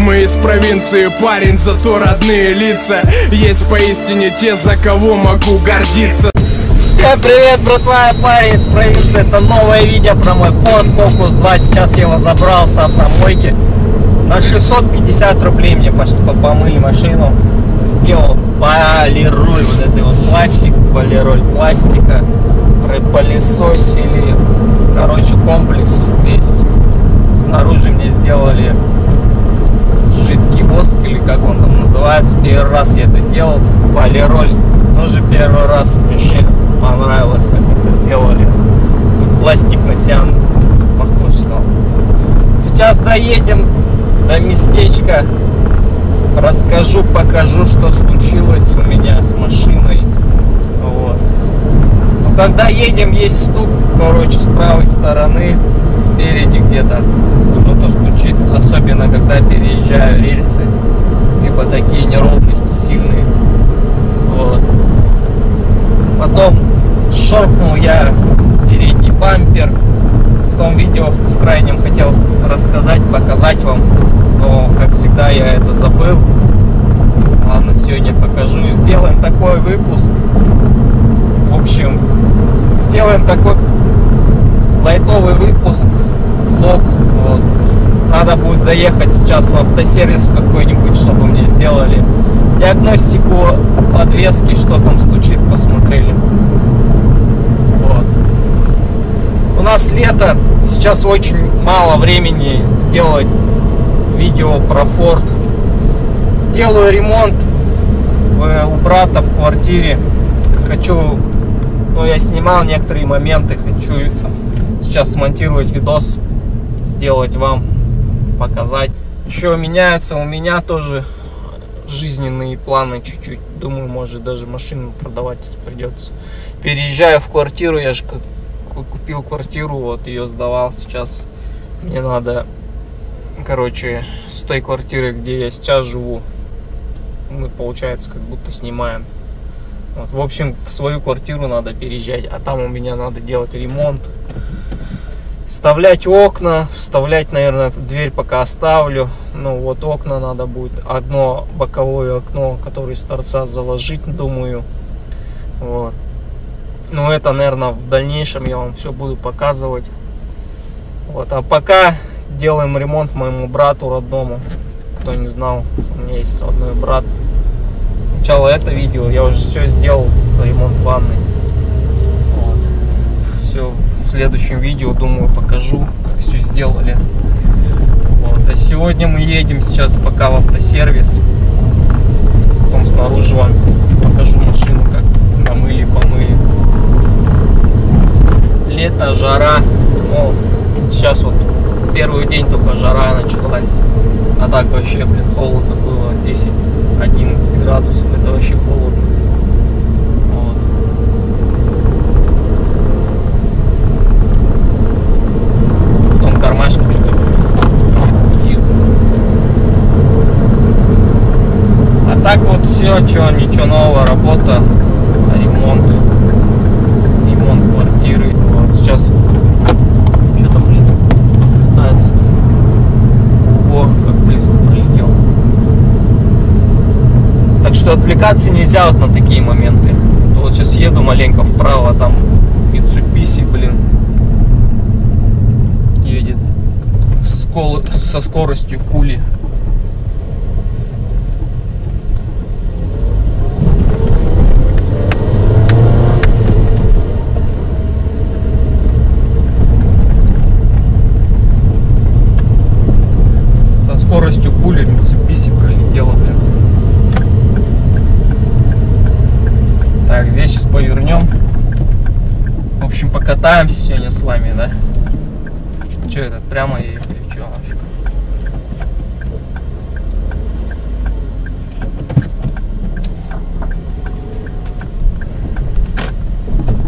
Мы из провинции, парень, зато родные лица. Есть поистине те, за кого могу гордиться. Всем привет, братва, парень из провинции. Это новое видео про мой Ford Focus 2. Сейчас я его забрал с автомойки. На 650 рублей мне помыли машину. Сделал полироль, вот этой вот пластик, полироль пластика. Пропылесосили. Короче, комплекс весь. Снаружи мне сделали жидкий воск, или как он там называется. Первый раз я это делал. Полироль тоже первый раз. Вообще понравилось, как это сделали. Пластик на сиан похож стал. Сейчас доедем до местечка. Расскажу, покажу, что случилось у меня с машиной. Вот. Но когда едем, есть стук, короче, с правой стороны, спереди где-то что-то стучит. Особенно, когда переезжаю рельсы, либо такие неровности сильные. Вот. Потом шоркнул я передний бампер. В том видео в крайнем хотел рассказать, показать вам, но как всегда я это забыл. Ладно, сегодня покажу. Сделаем такой выпуск. В общем, сделаем такой лайтовый выпуск, влог. Вот. Надо будет заехать сейчас в автосервис в какой-нибудь, чтобы мне сделали диагностику подвески, что там стучит, посмотрели. Вот. У нас лето, сейчас очень мало времени делать видео про Ford. Делаю ремонт у брата в квартире. Хочу, ну, я снимал некоторые моменты, хочу сейчас смонтировать видос, сделать вам, показать. Еще меняются у меня тоже жизненные планы чуть-чуть. Думаю, может даже машину продавать придется. Переезжаю в квартиру, я же купил квартиру, вот ее сдавал. Сейчас мне надо, короче, с той квартиры, где я сейчас живу, мы, получается, как будто снимаем. Вот, в общем, в свою квартиру надо переезжать, а там у меня надо делать ремонт, вставлять окна, вставлять, наверное, дверь пока оставлю. Ну вот окна надо будет, одно боковое окно, которое с торца заложить, думаю. Вот. Ну это, наверное, в дальнейшем я вам все буду показывать. Вот, а пока делаем ремонт моему брату родному. Кто не знал, у меня есть родной брат. Сначала это видео, я уже все сделал, ремонт ванны. Вот. Все в следующем видео, думаю, покажу, как все сделали. Вот. А сегодня мы едем сейчас пока в автосервис. Потом снаружи вам покажу машину, как намыли, помыли. Лето, жара. Ну, сейчас вот в первый день только жара началась. А так вообще, блин, холодно было. 10-11 градусов. Это вообще холодно. Вот. В том кармашке что-то гудит. А так вот все, ничего нового, работа, ремонт квартиры. Вот сейчас что там, блин, пытается-то. Ох, как близко пролетел. Так что отвлекаться нельзя вот на такие моменты. Вот сейчас еду маленько вправо, там Mitsubishi, блин, едет со скоростью пули. Скоростью пули Mitsubishi пролетела, блин. Так, здесь сейчас повернем. В общем, покатаемся сегодня с вами, да? Че это, прямо и что нафиг?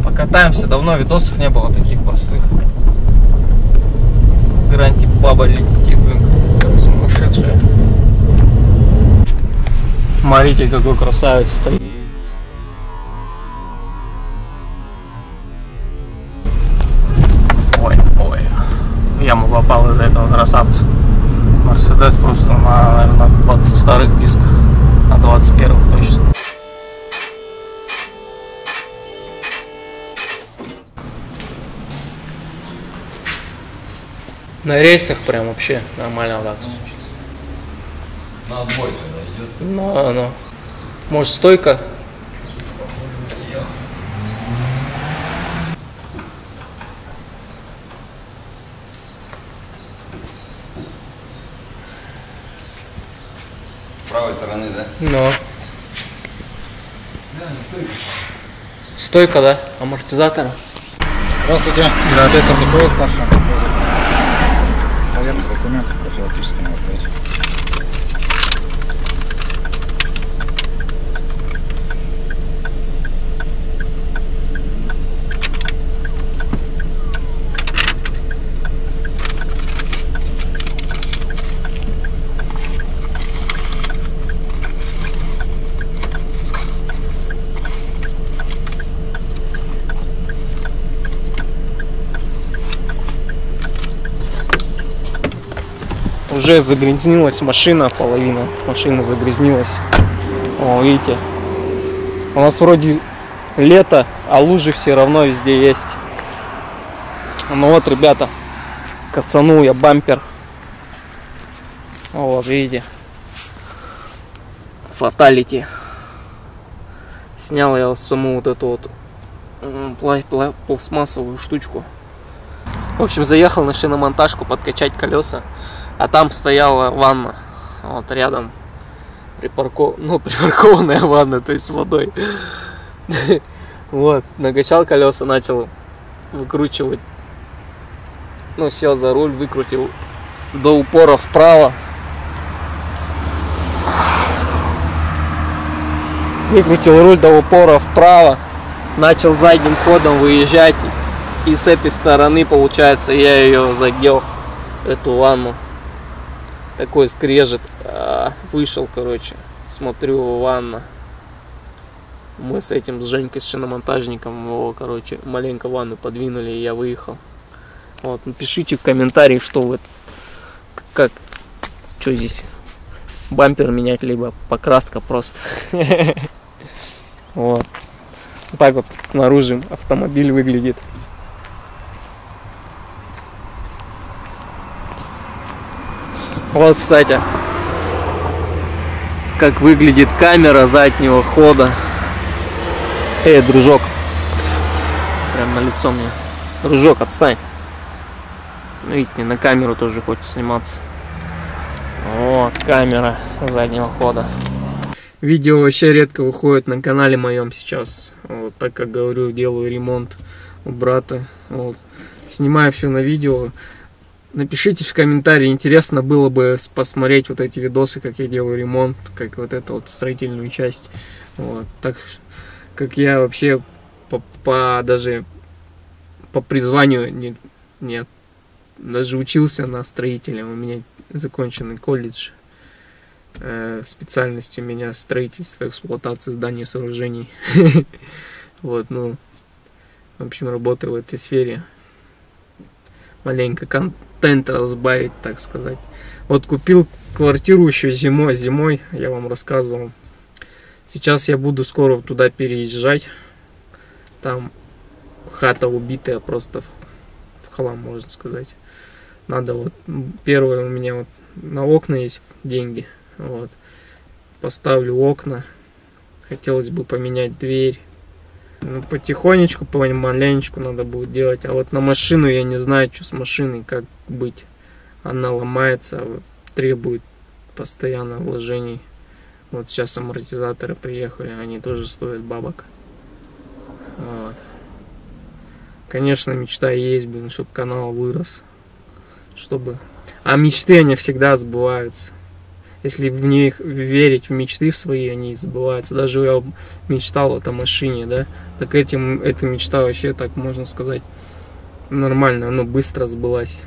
Покатаемся, давно видосов не было таких простых. Гранти баба летит, блин, как сумасшедшая. Смотрите, какой красавец стоит. Ой, в яму попал из-за этого красавца. Мерседес просто, наверное, старых дисках, на 21-х точно. На рейсах прям вообще нормально так. На отбой тогда идет. Ну. Может, стойка? С правой стороны, да? Ну. Да, стойка. Стойка, да? Амортизатора. Здравствуйте. Здравствуйте. Это ДПС старший. Проверка документов профилактического мероприятия. Уже загрязнилась машина, половина машины загрязнилась. О, видите, у нас вроде лето, а лужи все равно везде есть. Ну вот, ребята, кацанул я бампер. Вот, видите, фаталити. Снял я саму вот эту вот пластмассовую штучку. В общем, заехал на шиномонтажку подкачать колеса. А там стояла ванна, вот рядом припаркованная ванна, то есть с водой. Вот, накачал колеса, начал выкручивать. Ну, сел за руль, выкрутил до упора вправо. Выкрутил руль до упора вправо, начал задним ходом выезжать. И с этой стороны, получается, я ее задел, эту ванну. Такой скрежет. Вышел, короче, смотрю, ванна. Мы с этим, с Женькой, с шиномонтажником, его, короче, маленько ванну подвинули, и я выехал. Вот, напишите в комментариях, что вы, как, что здесь, бампер менять, либо покраска просто. Вот. Так вот снаружи автомобиль выглядит. Вот, кстати, как выглядит камера заднего хода. Дружок. Прям на лицо мне. Дружок, отстань. Ну, видите, на камеру тоже хочет сниматься. Вот, камера заднего хода. Видео вообще редко выходит на канале моем сейчас. Вот, так как говорю, делаю ремонт у брата. Вот. Снимаю все на видео. Напишите в комментарии, интересно было бы посмотреть вот эти видосы, как я делаю ремонт, как вот эту вот строительную часть. Вот. Так как я вообще даже по призванию нет, даже учился на строителя. У меня законченный колледж. Специальность у меня строительство, эксплуатация зданий и сооружений. Вот, ну, в общем, работаю в этой сфере. Маленько контент разбавить, так сказать. Вот купил квартиру еще зимой, я вам рассказывал. Сейчас я буду скоро туда переезжать. Там хата убитая просто в хлам, можно сказать. Надо вот, первое у меня вот на окна есть деньги. Вот. Поставлю окна. Хотелось бы поменять дверь. Ну, потихонечку, помаленечку надо будет делать. А вот на машину я не знаю, что с машиной, как быть. Она ломается, требует постоянно вложений. Вот сейчас амортизаторы приехали, они тоже стоят бабок. Вот. Конечно, мечта есть, блин, чтобы канал вырос. А мечты, они всегда сбываются. Если в них верить, в мечты в свои, они сбываются. Даже я мечтал вот о машине, да, так эта мечта вообще, так можно сказать, нормально, ну, быстро сбылась.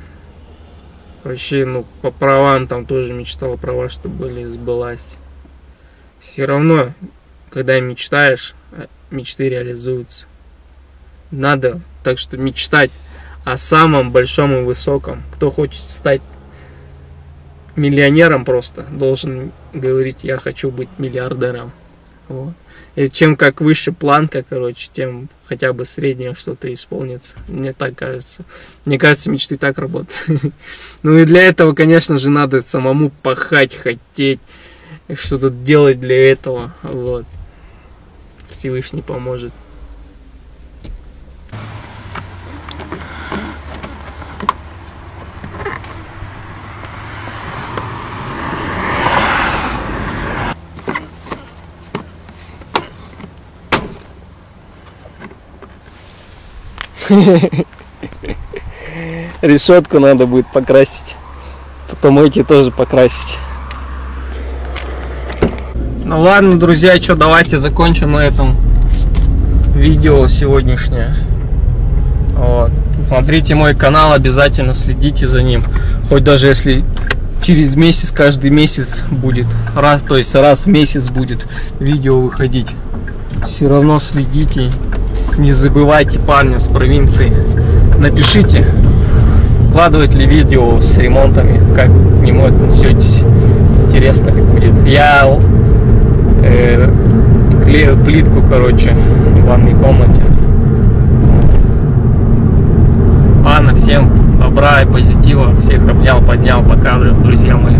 Вообще, ну, по правам там тоже мечтал, права, чтобы были, сбылась. Все равно, когда мечтаешь, мечты реализуются. Надо, так что мечтать о самом большом и высоком. Кто хочет стать миллионером просто, должен говорить: я хочу быть миллиардером. Вот. И чем как выше планка, короче, тем хотя бы среднее что-то исполнится. Мне так кажется. Мне кажется, мечты так работают. Ну и для этого, конечно же, надо самому пахать, хотеть, что-то делать для этого. Вот. Всевышний поможет. Решетку надо будет покрасить. Потом эти тоже покрасить. Ну ладно, друзья, что, давайте закончим на этом видео сегодняшнее. Вот. Смотрите мой канал, обязательно следите за ним. Хоть даже если через месяц, каждый месяц будет, то есть раз в месяц будет видео выходить. Все равно следите. Не забывайте парня с провинции. Напишите, вкладывать ли видео с ремонтами, как к нему отнесетесь, интересно ли будет. Я клею плитку, короче, в ванной комнате. Ладно, всем добра и позитива. Всех обнял, поднял, пока, друзья мои.